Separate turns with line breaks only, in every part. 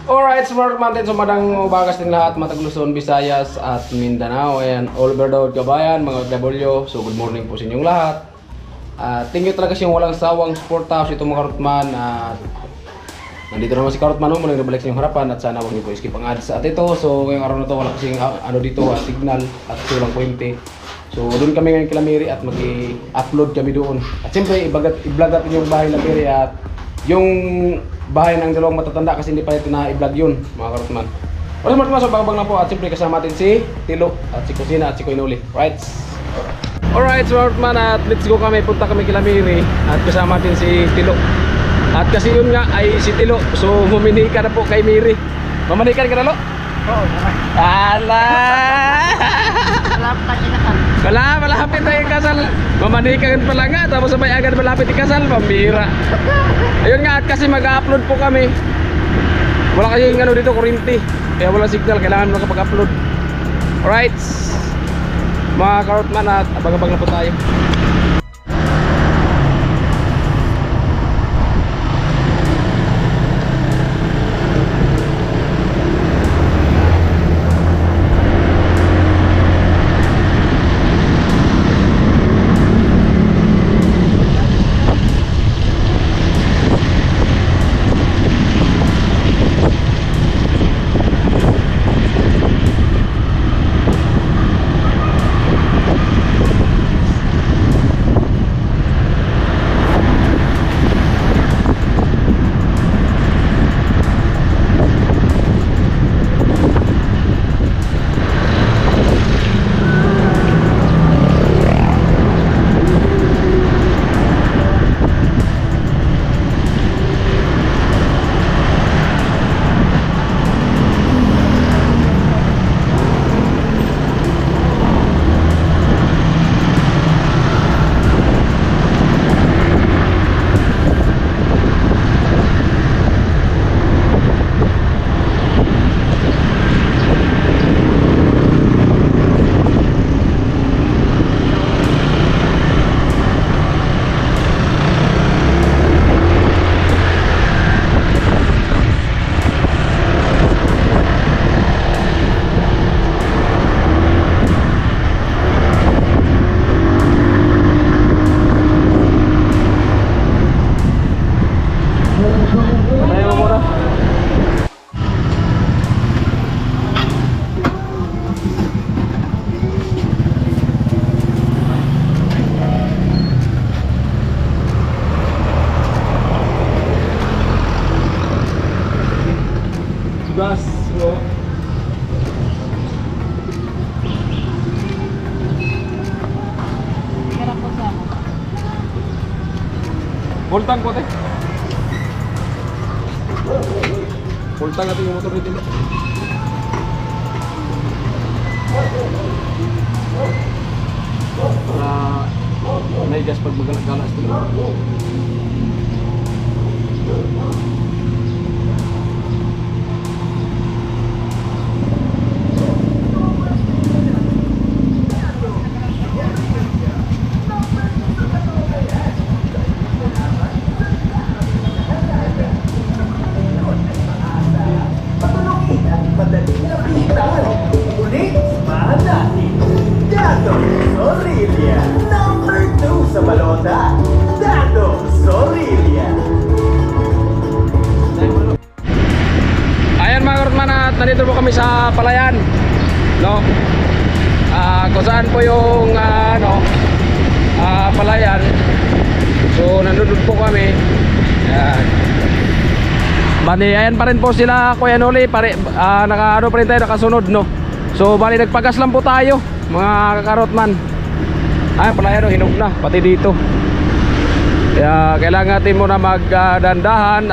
Alright, smart mountain, sumadang bagas ng lahat, Matag Luzon, Visayas at Mindanao and all over the world kabayan, mga OFW. So good morning po sa inyong lahat. Thank you talaga siyang walang sawang suporta sa itong mga Karotman. Nandito naman si Karotman, muna nabalik sa inyong harapan at sana huwag niyo po skip ang ads at ito. So ngayong araw na to wala kasing ano dito, signal at walang puwente. So doon kami ngayon kila Mary at mag-i-upload kami doon. At siyempre i-vlog natin yung bahay na Mary at yung bahay ng dalawang matatanda kasi hindi pa ito na-i-vlog yun, mga Karotman. Wala smart man, so babang na po at siyempre kasama natin si Tilo at si Kusina at si Kuinuli. Right? Alright, smart man, at let's go kami, punta kami kila Mary at kasama natin si Tilo. At kasi yun nga ay si Tilo, so muminika na po kay Mary. Mamanikan ka na, Lo?
Oo, naman.
Ala! Malapit na yung kasal. Mamanikan pala nga, tapos sabay agad malapit yung kasal, pambira. Ayun nga, at kasi mag-upload po kami. Wala kasi yung ano dito, kurinti. Kaya wala signal, kailangan makapag-upload. Alright, mga Karotman, at abang-abang na po tayo. Gas, bro. Voltang po, te. Voltang natin yung motor nito. Para may gas pag magalas dito. Ayan mga Karotman, at nandito po kami sa Palayan, no? Kung saan po yung Palayan. So nandun po kami. Ayan. Bali, ayan pa rin po sila Kuya Noli, naka pa rin tayo, nakasunod, no? So bali nagpagas lang po tayo mga Karotman. Ayan, Palayan, hinog na pati dito. Kaya kailangan natin muna magdandahan.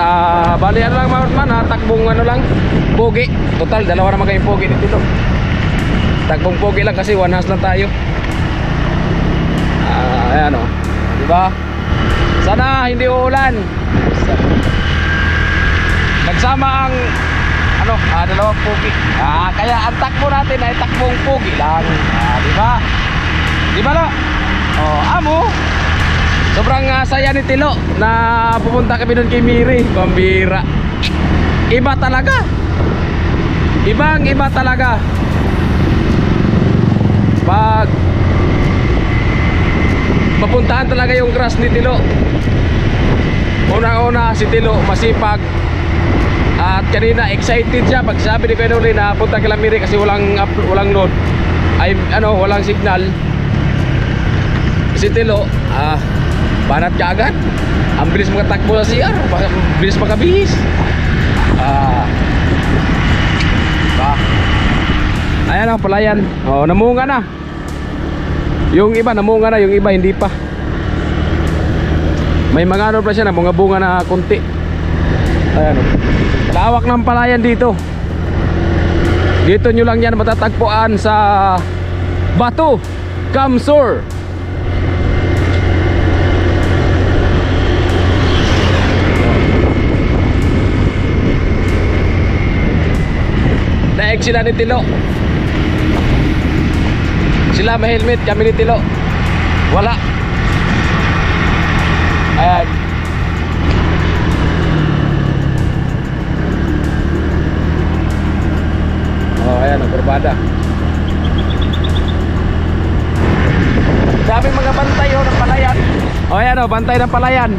Bali ano lang mga Karotman, takbong ano lang, pogi. Total, dalawa naman kayong pogi dito. Takbong pogi lang kasi one hands lang tayo. Ayan o, diba? Sana hindi uulan. Nagsama ang dalawang pogi. Kaya ang takbo natin ay takbong pogi lang. Diba? Diba, Lo? Amo, sobrang saya ni Tilo na pupunta kami doon kay Miri. Pambira. iba talaga. Ibang iba talaga. Pag mapuntahan talaga yung grass ni Tilo. Una-una si Tilo masipag. At kanina excited siya pag sabi ni Kuya Noli na punta kay Lamiri kasi walang load. Ay walang signal. Si Tilo, banat ka agad. Ang bilis makatakbo sa CR, bilis makabihis. Ayan palayan. Namunga na. Yung iba namunga na, yung iba hindi pa. May mga pa siya na bunga na kunti. Ayan lawak ng palayan dito. Dito nyo lang yan matatagpuan sa Batu Kamsur. Daig sila ni Tilo. Sila may helmet, kami ni Tilo wala. Ayan. Ayan ang kurbada. Daming mga bantay ng palayan. Ayan bantay ng palayan.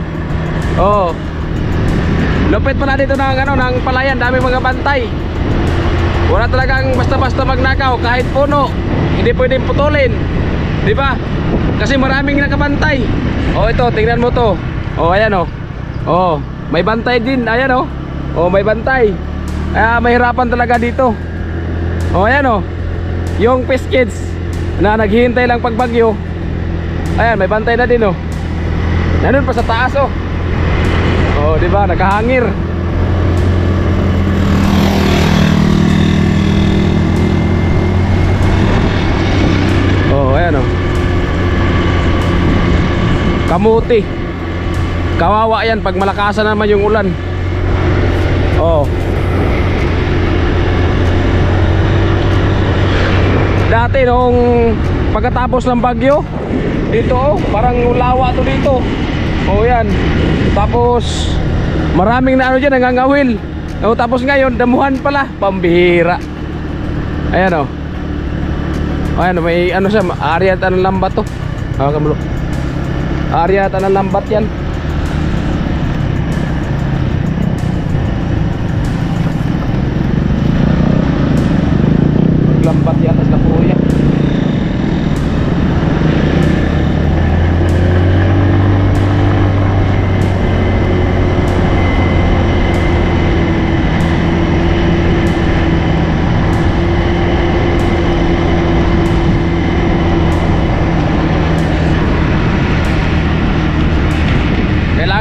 Lupit pa na dito ng palayan, daming mga bantay. Wala talagang basta-basta magnakaw kahit puno. Hindi pwedeng putulin. Di ba? Kasi maraming nakabantay. Ito, tingnan mo to. Ayan may bantay din. Ayan may bantay. Mahirapan talaga dito. Ayan yung Peace Kids na naghihintay lang pagbagyo. Ayan, may bantay na din nandun pa sa taas di ba? Nakahangir. Ayan kamuti. Kawawa yan pag malakasan naman yung ulan. Dati nung pagkatapos ng bagyo dito parang lawa to dito. Yan. Tapos maraming na dyan nangangawil. Tapos ngayon damuhan pala. Pambihira. Ayan ayan may siya, area ng lambat to. Kamulo. Area ng lambat yan. Lambat yan sa kuya.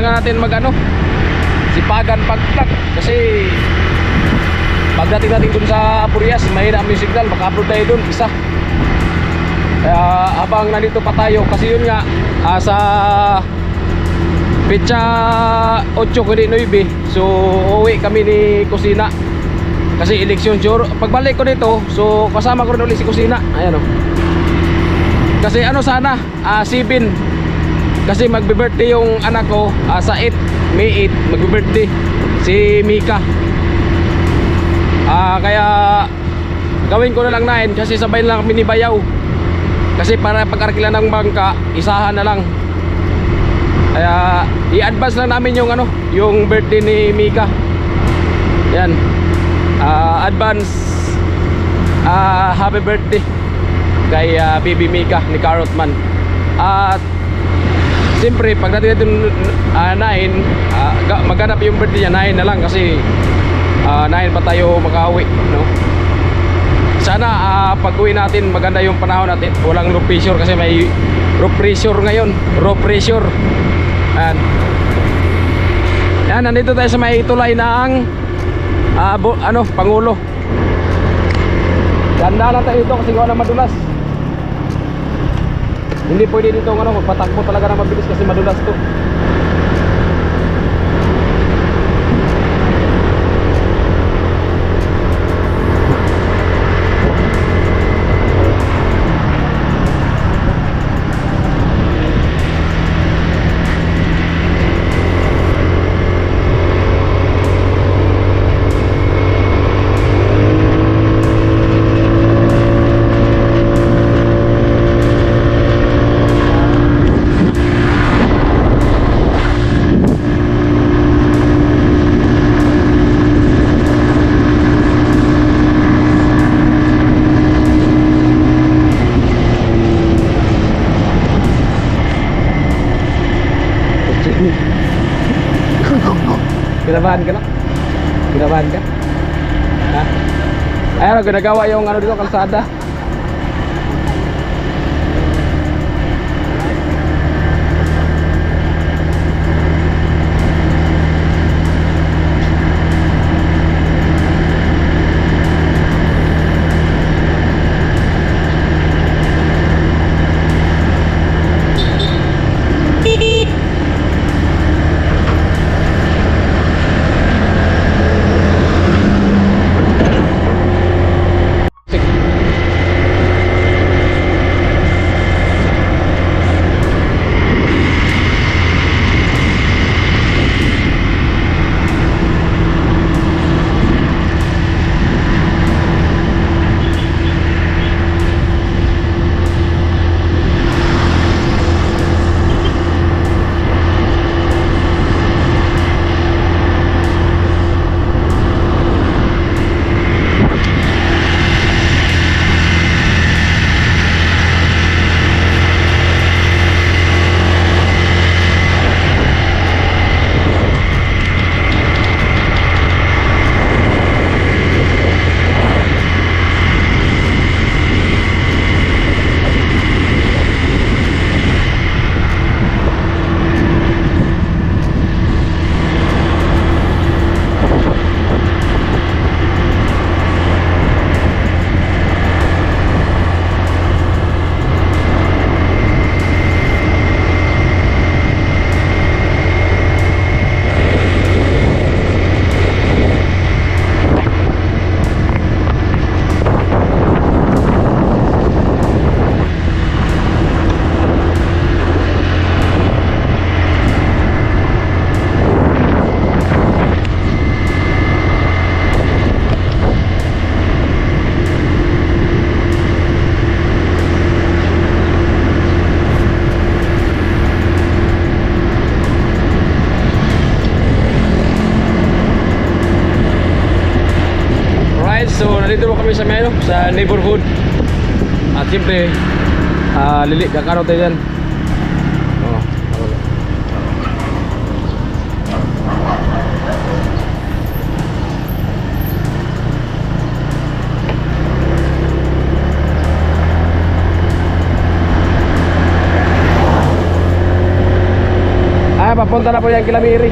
Natin sipagan pagtag kasi pagdating natin dun sa Apurias mahina ang signal, maka-upload tayo dun isa. Kaya habang nandito pa tayo kasi yun nga sa petsa 8 kundi 9 so uwi kami ni Kusina kasi eleksyon sure. Pagbalik ko dito so kasama ko rin ulit si Kusina. Ayan kasi sana 7 kasi magbe-birthday yung anak ko sa 8 May 8 magbe-birthday si Mika. Kaya gawin ko na lang 9 kasi sabay lang kami ni Bayaw. Kasi para pag-arkila ng bangka isahan na lang. Kaya i-advance lang namin yung yung birthday ni Mika. Yan. Advance happy birthday kay baby Mika ni Carrotman. At siyempre pagdating natin 9 maghanap yung birthday niya 9 na lang kasi 9 pa tayo makauwi sana pag-uwi natin maganda yung panahon natin, walang low pressure kasi may low pressure ngayon, low pressure. Yan, nandito tayo sa may tulay ng Pangulo. Ganda lang tayo dito kasi gawa na madulas. Hindi pwede dito magpatakbo talaga na mabilis kasi madulas to. Kinabahan ka lang? Kinabahan ka? Ha? Ayun, ginagawa yung ano dito, kalsada. So nandito po kami sa Melo, sa neighborhood. At siyempre lili, kakano tayo dyan. Oh, papunta na po yan kila Miri.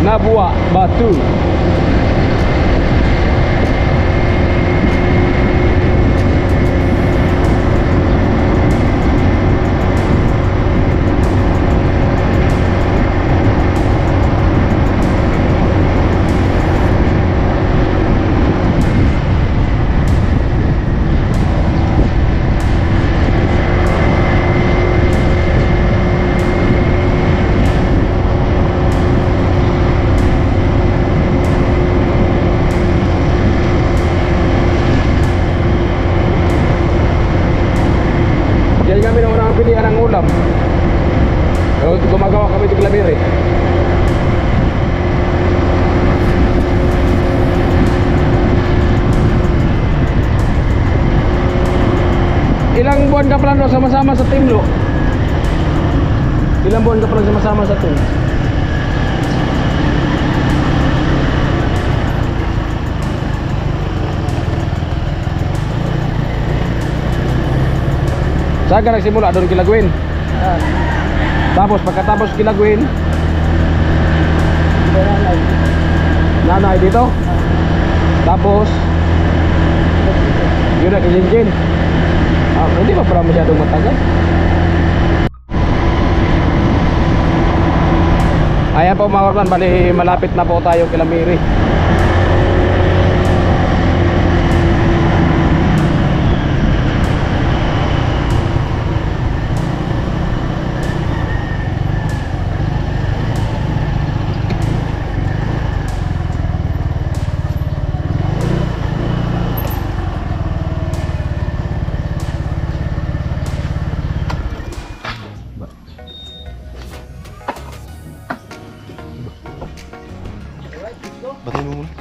Nabua Batu. Pilihan ng ulam. So, gumagawa kami ng lamiri. Ilang buwan ka pala sama-sama sa team, Lo? Ilang buwan ka pala sama-sama sa team? Saan ka nagsimula? Doon Kilagwin? Tapos pagkatapos Kilagwin, nanay dito? Tapos yun na Kijinjin. Hindi pa pala masyadong matagal. Ayan po mga kabarman, bali malapit na po tayo kila Miri.
Batay mo muna.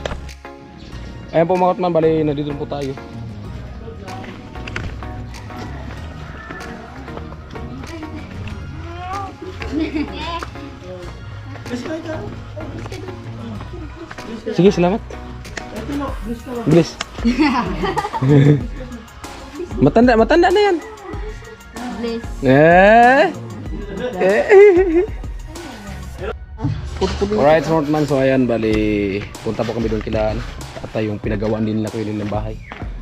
Ayan po mga kabarman, bali nandito po tayo. Sige, salamat. Bilis. Matanda na yan.
Bless.
Alright, Smartman. So ayan, bali punta po kami doon kila at yung pinagawaan din nila ko yun ng bahay.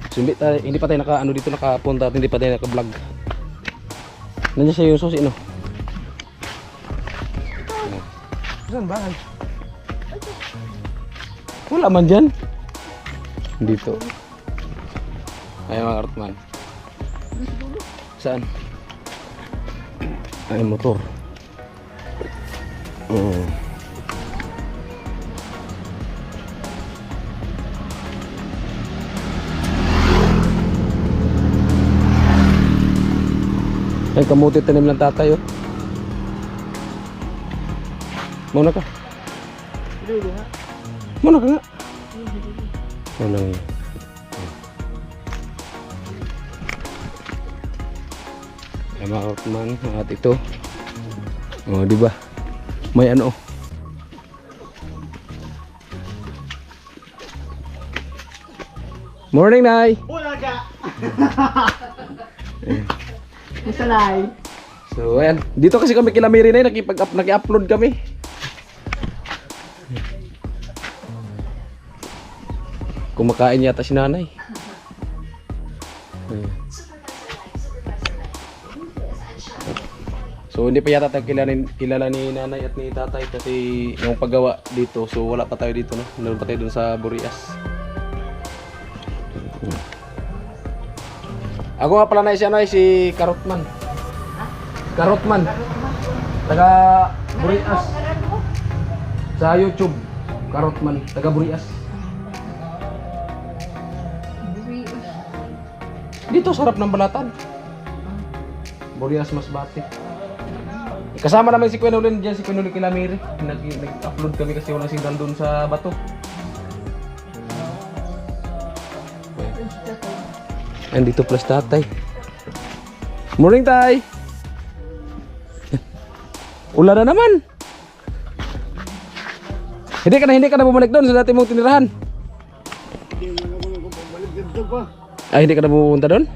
So hindi pa tayo nakapunta at hindi pa tayo naka-vlog. Nandiyan siya yung susi, no? Saan bahay? Wala man dyan. Dito. Ayan mga Smartman. Saan? Ay, motor. Ay, kamuti tanim ng tatay, oh. Muna ka. Muna ka nga. Wala nga. Ay, mga kautman, at ito. Oh, di ba? May ano, oh. Morning, Nay.
Masalay.
So, ayan. Dito kasi kami kila Miri na naki-upload kami. Kumakain yata si nanay. Ayan. So, hindi pa yata tayo kilala ni nanay at ni tatay kasi yung paggawa dito. So, wala pa tayo dito, no? Naroon pa tayo dun sa Burias. Ako nga pala na si Karotman. Karotman. Taga Burias. Sa YouTube. Karotman. Taga Burias. Dito sarap ng balatan. Burias Masbate. Kasama namin si Quinolin dyan. Si Quinolin kila Miri. Nag-upload kami kasi walang signal dun sa bato. Andito plus tatay. Morning, tay. Ulan na naman. Hindi ka na bumalik doon sa dati mong tinirahan. Ay, hindi ka na pupunta doon?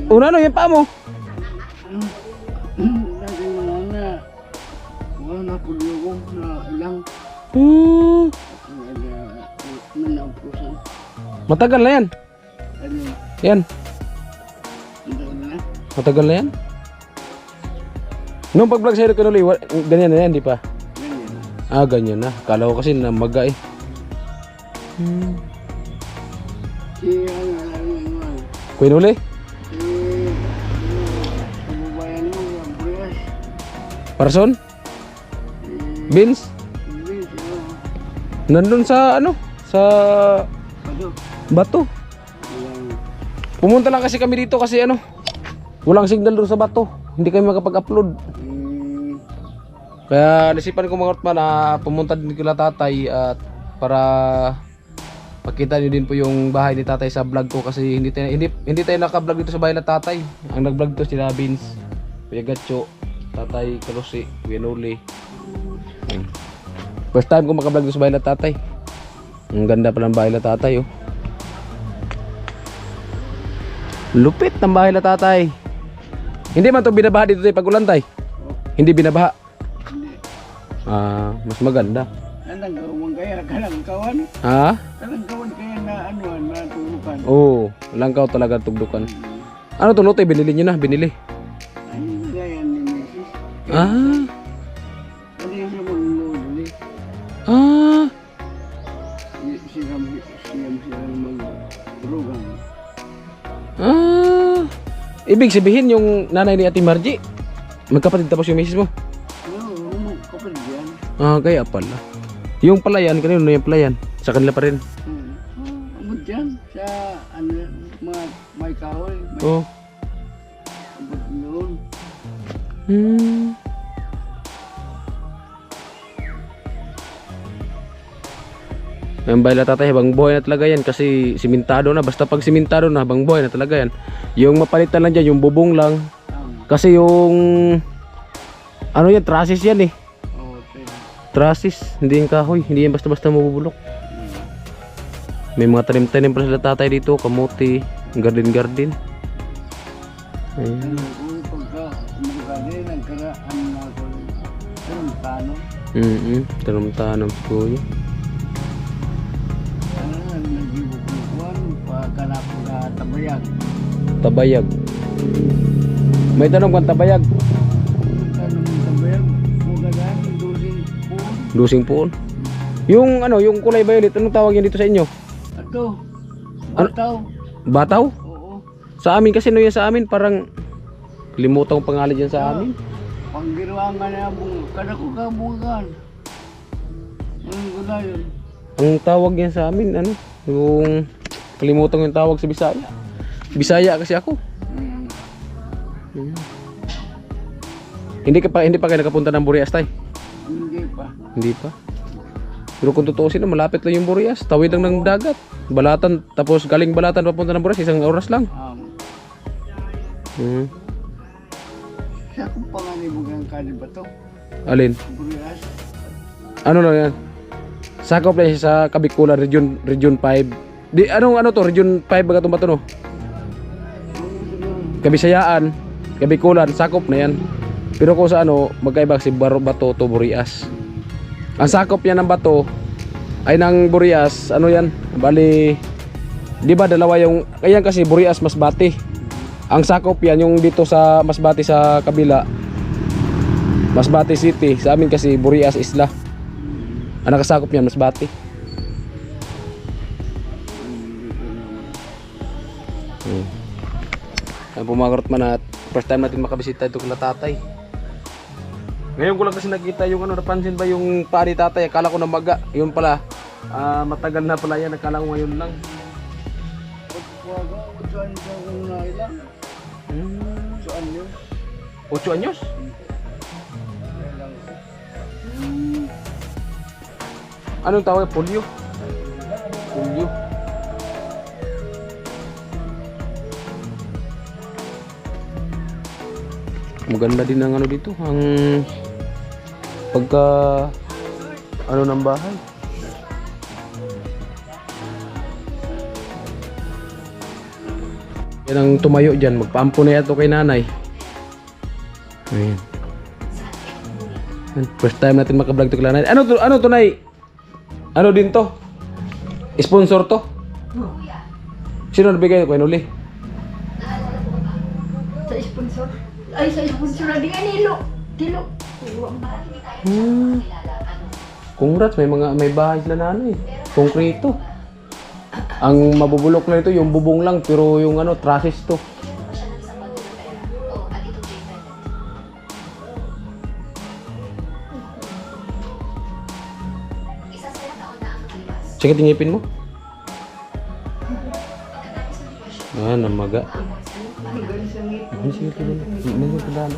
Una no, yung paa mo.
Wala po ko na ilang manaupusan.
Matagal na yan.
Ano?
Yan.
Na?
Matagal na yan. Nung pag-vlog sa'yo kanuli, ganyan na yan, di pa?
Ganyan.
Ah, ganyan na. Kala ko kasi namaga eh.
Si ano,
Quinoli?
kababayan mo, ang Burias.
Parson? Beans?
Vince,
Nandun sa ano? Sa
ano?
bato. Pumunta lang kasi kami dito kasi ano? Walang signal doon sa bato. Hindi kami makapag-upload. Kaya nasipan ko mga Ortman na pumunta din kila tatay at para pakita niyo din po yung bahay ni tatay sa vlog ko kasi hindi tayo naka-vlog dito sa bahay na tatay. Ang nag-vlog to sila Vince, Kuya Gatcho, Tatay Kalusi, Kuya Noli. First time ko maka-vlog dito sa bahay na tatay. Ang ganda pa ng bahay na tatay, oh. Lupit ng bahay na tatay. Hindi man to binabaha dito tayo pag ulan, tay. Hindi binabaha. Mas maganda.
Kanang kawan kaya, kanang kawan.
Ha?
Kanang kawan kaya na ano, na tulukan.
Oo, langkaw talaga tugdukan. Ano to lote binili niyo na? Binili.
Ay, gaya yan ni Mrs.
Ah.
Ano yung mag-uuli?
Ah.
Siyam mag-program.
Ah. Ibig sabihin yung nanay ni Ate Margie, magkapatid tapos yung misis mo?
Oo, kapatid yan.
Ah, kaya pala. Yung palayan, kanino yung palayan? Sa kanila pa rin?
Abot yan sa ano, mga may kahoy. May
Oo.
abot noon.
Hmm. Yung bayla tatay, habang buhay na talaga yan kasi simentado na. Basta pag simentado na, habang buhay na talaga yan. Yung mapalitan lang dyan, yung bubong lang. Kasi yung ano yan, trusses yan eh.
Okay.
Trusses, hindi yung kahoy. Hindi yan basta-basta mabubulok. May mga tanim-tanim pala sila tatay dito, kamote, garden-garden. Ayan.
Kung pagka magkali, nagkaraan na ako ng tanong.
Tanong-tanong si kuya.
Ano na, nagibuklukuan, pagkanap na tabayag.
Tabayag. May tanong kang tabayag.
Tanong ng tabayag, magagaan,
Dusing puon. Yung ano, yung kulay violet, anong tawag yan dito sa inyo?
Ato,
Ano?
bataw.
Bataw?
Oo.
Sa amin kasi no yan sa amin, parang limutan ang pangalan dyan sa amin.
Panggiruangan na yung kadako ka bukan. Anong gula yun?
Ang tawag yan sa amin, ano? Yung kalimutan ko yung tawag sa Bisaya. Bisaya kasi ako. Hindi pa kayo nakapunta ng Burias tay?
Hindi pa.
Hindi pa. Pero kung tutuusin na, malapit lang yung Burias. Tawid lang ng dagat. Balatan, tapos galing Balatan papunta ng Burias, isang oras lang.
Siya kung panganibugan ka di ba to?
Alin?
Burias.
Ano lang yan? Sakop na siya sa Kabikulan, Region 5. Di, ano to? Region 5 baga itong bato no? Kabisayaan, Kabikulan, sakop na yan. Pero kung sa ano, magkaiba si Bato to Burias. Ang sakop yan ng bato ay ng Burias, ano yan? Bali, di ba dalawa yung, kaya kasi Burias Masbate. Ang sakop yan yung dito sa Masbate sa kabila, Masbate City. Sa amin kasi Burias Isla. Ang nakasakop yan Masbate. Ang pumakarot man at first time natin makabisita ito kila tatay. Ngayon ko lang kasi nakita yung ano, napansin ba yung paa ni tatay, akala ko na maga. Yun pala, matagal na pala yan, akala ko ngayon lang.
Pagkuwaga, saan siya kung nailang? Saan yun?
8 anyos?
Nailang ko.
Anong tawag? Polio? Polio. Maganda din ang ano dito, ang pagka ano ng bahay. Yan ang tumayo dyan, magpaampo na yato kay nanay. Ayan. First time natin makablog to kay nanay. Ano to nay? Ano din to? Sponsor to? Sino nabigay ko inuli?
Sa sponsor? Ay, sa sponsor na di ka nilo. Tilo.
Congrats, may bahay sila nanay. Konkreto. Ang mabubulok na ito, yung bubong lang, pero yung ano, trusses to. Sige, tingipin mo. Ah, namaga. Sige, tingnan.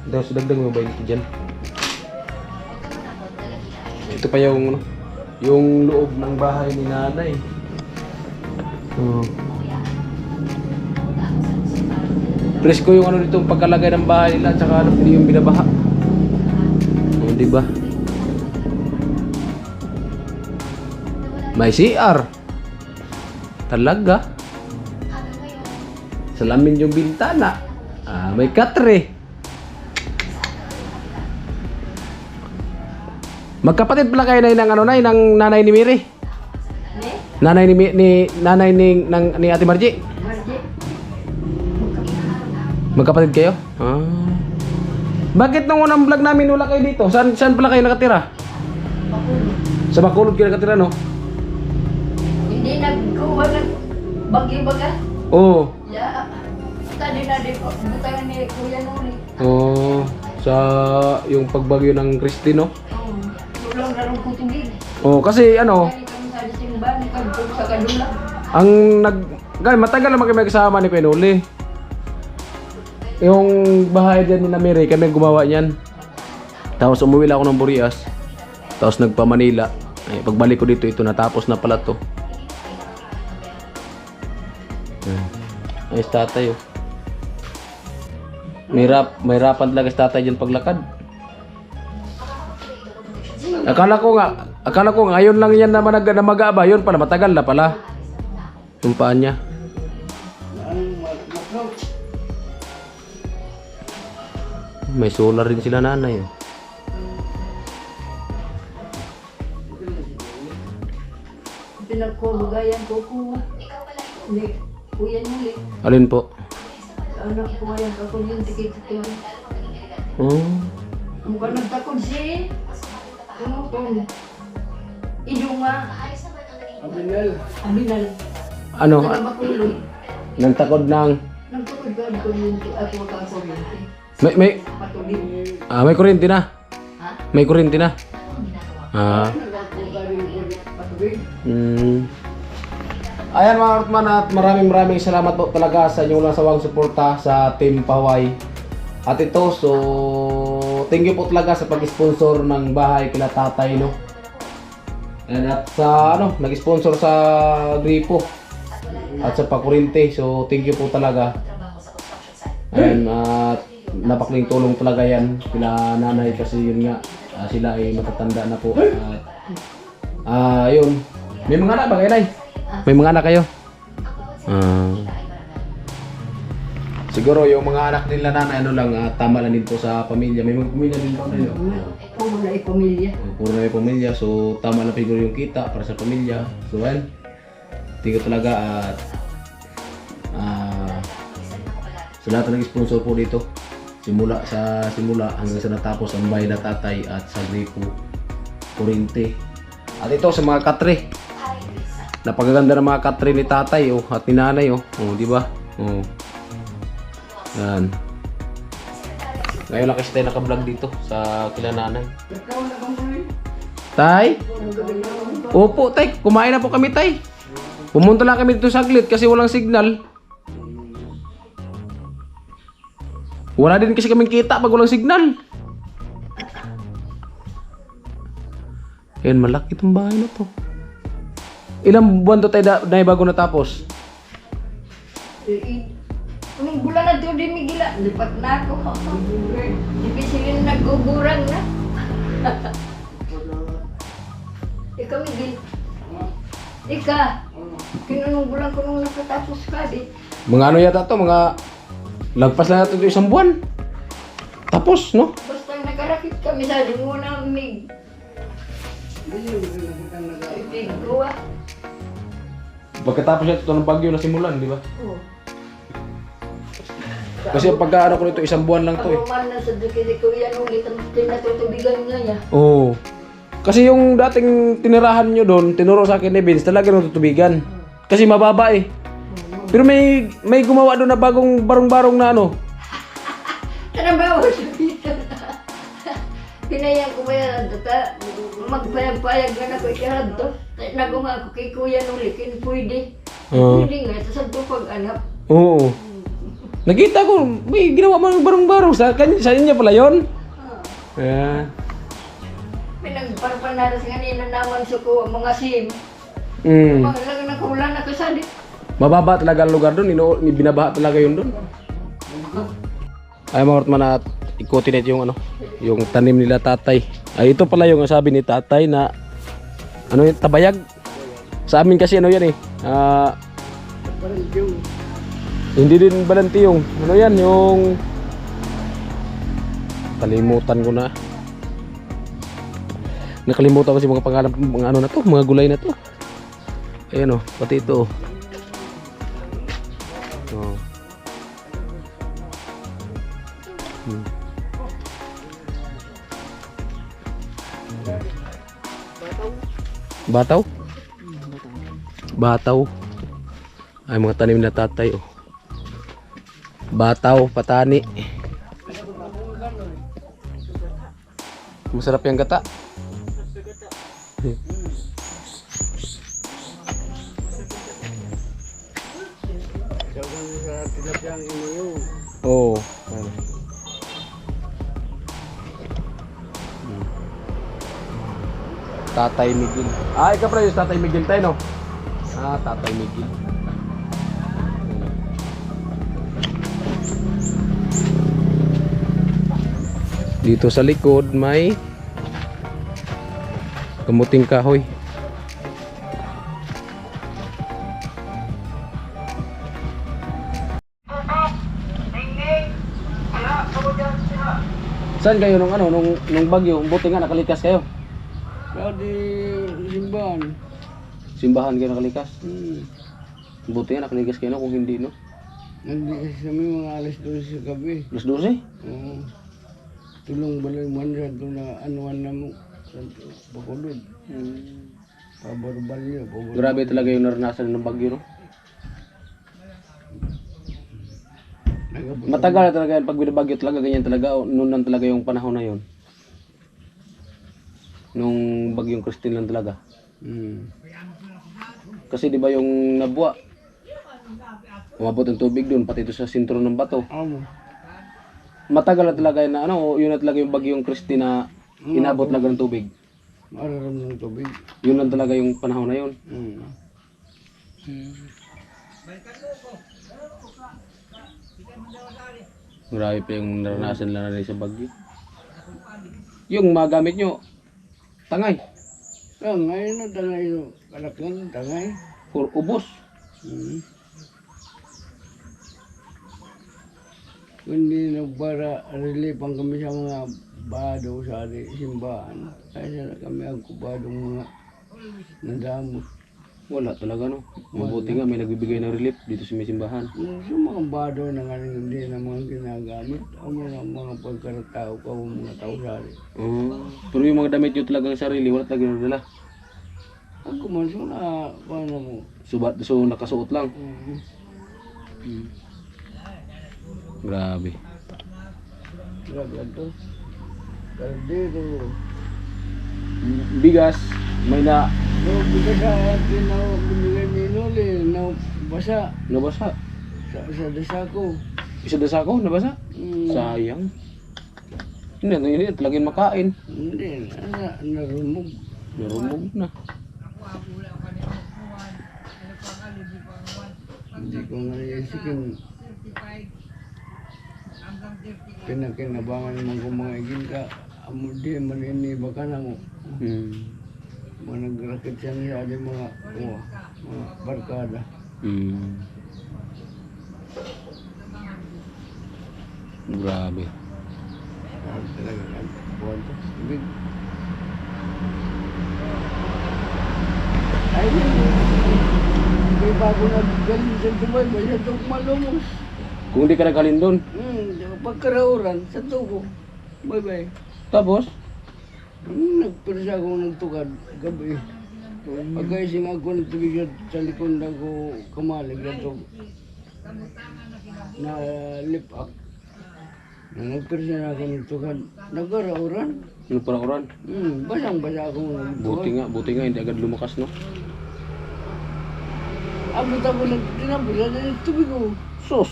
Daw, dagdag mo ba yung dyan? Ito pa yung ano, yung loob ng bahay ni nanay. Presko yung ano dito, pagkalagay ng bahay nila, tsaka ano, hindi yung binabaha. O, diba? May CR. Talaga. Salamin yung bintana. May katre. Magkapatid pala kayo ng ano ng nanay ni Miri. Nanay ni Ate Margie. Magkapatid kayo? Ah. Bakit nung unang vlog namin wala kayo dito? Saan pala kayo nakatira? Sa Bacolod kayo nakatira, no?
Hindi nagkuha ng bagyo baga.
Oo.
Ya. Tadi na di ko. Butangan ni Kuya Nuli.
Oh, sa yung pagbagyo ng Christy, no?
Tulong na rin ko tubig.
Oh, kasi ano,
Kaya kami sa simbahan, ikagpog sa kadula.
ang matagal naman kami kasama ni Kuya Noli. Yung bahay dyan ni Mary, kami gumawa niyan. Tapos umuwi lang ako ng Burias. Tapos nagpa Manila. Ay, pagbalik ko dito, ito natapos na pala to. Ayos tatay, oh. May hirapan talaga si tatay dyan paglakad. Akala ko ngayon lang yan naman namaga. Yun pala, matagal na pala. Yung paan niya. May solar rin sila nanay, oh.
Pinagkulugayan ko ko. Ni Kuya Nuli.
Alin po?
Anak ko yan ako yung tikit-tikit.
Oh.
Mukha nagtakod si ano kung Idunga
Abinal.
Aminal.
Ano?
Nagbakulog.
Nagtakod ng...
Nagtakod ka ang kuryente ako kang kuryente.
May
Patuloy.
may kuryente na.
Ha?
May kuryente na. Ah.
Patuloy.
Ayan mga Rutman, at maraming salamat po talaga sa inyong walang sawang suporta sa Team Paway. At ito, so thank you po talaga sa pag-sponsor ng bahay kila tatay, no? And at sa nag-sponsor sa gripo at sa pakurinte. So thank you po talaga. Ayan, at napakling tulong talaga yan kila nanay kasi yun nga, sila ay matatanda na po. At yun. May mga anak ba kayo, Nay? May mga anak kayo? Siguro yung mga anak nila nanay tama lang din po sa pamilya. May mga pamilya din po kayo.
Puro na pamilya.
Puro na yung pamilya, so tama lang siguro yung kita para sa pamilya. So well, tingin talaga at sa lahat ng sponsor po dito, simula hanggang sa natapos ang bahay na tatay at sa gripo, kurinte. At ito sa mga katre. Napakaganda ng mga katre ni tatay at ni nanay, di ba? Yan. Ngayon lang kasi tayo naka-vlog dito sa kila nanay. Tay? Opo, tay. Kumain na po kami, tay. Pumunta lang kami dito saglit kasi walang signal. Wala din kasi kaming kita pag walang signal. Yan, malaki itong bahay na to. Ilang buwan to tayo na bago natapos?
Anong bulan na ito din Migila? Lipat na ako. Hindi sila nagugurang na. Ikaw Migil. Ika. Kinunong bulan ko nung nakatapos ka di.
Mga ano yata to, mga lagpas na natin ito isang buwan. Tapos, no?
Basta nakarakit kami sa muna Mig. Tigwa.
Pagkatapos ito ng bagyo na simulan, di ba?
Oo.
Kasi pagka ko nito isang buwan lang to eh.
Pag na sa dikit ko yan ulit ang tinatutubigan nga niya.
Oo. Kasi yung dating tinirahan nyo doon, tinuro sa akin ni Vince, talaga natutubigan. Kasi mababa eh. Pero may gumawa doon na bagong barong-barong na ano.
Trabaho siya dito. Pinayang ko ba yan? Magpayag-payag na ako ikarad to. Nagunga ako kay Kuya Nulikin, pwede. Pwede nga, tapos ang pag-anap.
Oo. Nakita ko, may ginawa mo ng barong-barong. Sa inyo pala yun? Ayan.
Pinagparpanaras nga nila naman sa ko mga sim.
Mm.
Mga lang nakaulan na kasali.
Mababa talaga ang lugar doon, binabaha talaga yun doon. Ay mga Rutman, at ikutin natin yung tanim nila tatay. Ay ito pala yung sabi ni tatay na yung tabayag. Sa amin kasi yan eh. Hindi din balantiyong. Yan yung kalimutan ko na. Nakalimutan ko si mga pangalan, mga na to, mga gulay na to. Ayan pati ito. Hmm. Bataw? Bataw. Ay, mga tanim na tatay, oh. Bataw, patani. Masarap yung gata.
Sabi sa tilapiyang iniyo.
Oo. Tatay Miguel. Ah, ikaw pala yung Tatay Miguel tayo, no? Ah, Tatay Miguel. Dito sa likod may kamuting kahoy. Saan kayo nung ano nung bagyo? Buti nga nakalikas kayo.
Sa di simbahan.
Simbahan kayo nakalikas.
Hmm.
Buti nga nakalikas kayo no, kung hindi no.
Hindi kasi kami mga alas 12 sa gabi.
Plus 12?
Oo. Tulong balay man sa ito na anuan na mo. Sa Bacolod. Pabarbal niyo.
Grabe talaga yung naranasan ng bagyo no. Matagal na talaga yan pag binabagyo talaga ganyan talaga. Noon lang talaga yung panahon na yon. Nung bagyong Christine lang talaga. Kasi di ba yung Nabwa, umabot ang tubig doon pati ito sa sentro ng bato.
Amo.
Matagal na talaga na ano, yun na talaga yung bagyong Christine na inabot talaga ng tubig.
Mararam ng tubig.
Yun lang talaga yung panahon na yun. Grabe pa yung naranasan lang na sa bagyo. Yung magamit nyo, tangay,
Tangay na tangay no. Kalakyan tangay.
for ubos.
Kundi nagbara relief ang kami sa mga bado sa simbahan. Kaya na kami ang kubadong mga nadamot.
Wala talaga no. Mabuti nga may nagbibigay ng relief dito sa may simbahan.
Sa mga bado na nga hindi na mga ginagamit, ang mga pagkaratao ka o mga tausari.
Pero yung mga damit nyo talagang sarili, wala talaga nadala.
Ako man so na, paano mo?
So nakasuot lang. Grabe.
Grabe ito. Pero dito,
Bigas, may na
no, bigas sa atin na binigay ni Noli, na basa
nabasa.
sa dasako.
Isa na sako, nabasa. Sayang. Hindi talaga yung makain.
Hindi, narumog.
Narumog na.
Hindi ko naisikin. Pinakinabangan mo kung mga igin ka. Amo di maniniba ka na mo. Mga nagrakit siya niya di mga barkada.
Grabe.
Talaga kan. Buwan to. Ibig. Ay, may bago na galing sa Dubai. May sa Tuk Malumos.
Kung hindi ka naghalin doon,
Pagkarauran sa Tuko. Bye-bye.
tapos,
Nagpirsa ako ng tukad gabi. Pagkaising ako ng tubig sa likod ako kamalig na ito. Na lipak. Na nagpirsa na ako ng tukad. Nagkarauran.
ano para oran?
Basang-basa ako ng tukad.
Buti nga, hindi agad lumakas, no?
Abot ako ng tinapos ng tubig ko.
Sus!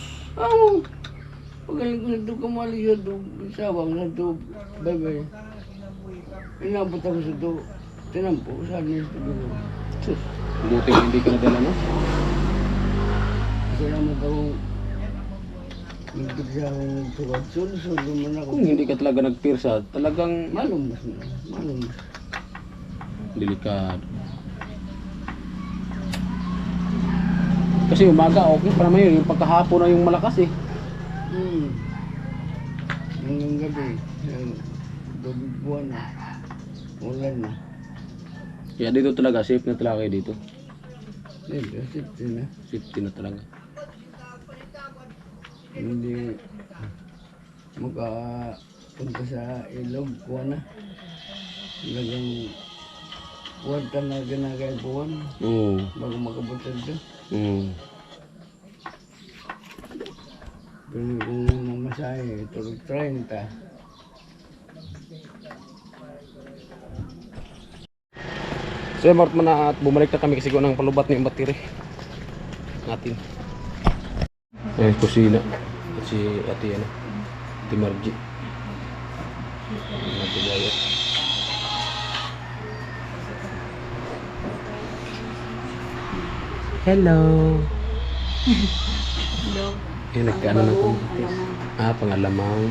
Pagaling ko sa ito kamalig sa ito. Sawang sa ito. Bye-bye. Inabot ako sa ito. Tinampo. Saan niya sa tubig ko.
Sus! Buti nga hindi ka nadala, no?
Salamat ako. Nagpirsa ako ng tukad. Sunod naman ako.
Kung hindi ka talaga nagpirsa, talagang
Malumos na. Malumos.
delikado. Kasi umaga, okay pa naman yun. Yung pagkahapon na yung malakas eh.
Hanggang gabi. Tubig buwan na. Ulan na.
Kaya dito talaga, safe na talaga kayo dito.
Dito, safety na.
Safety na talaga.
Hindi makapunta sa ilog, kuha na. Hanggang kuwanta na ginagay buwan bago makabutad doon. Pero kung mamasahe, tulog 30.
So yun, Mart man na at bumalik na kami kasi ko ng palubat ni battery natin. Eh, kusina. At si ate ano, Ate Margie. Ate Gaya. Hello. Hello. Eh, nagkaano na kami. Pangalamang.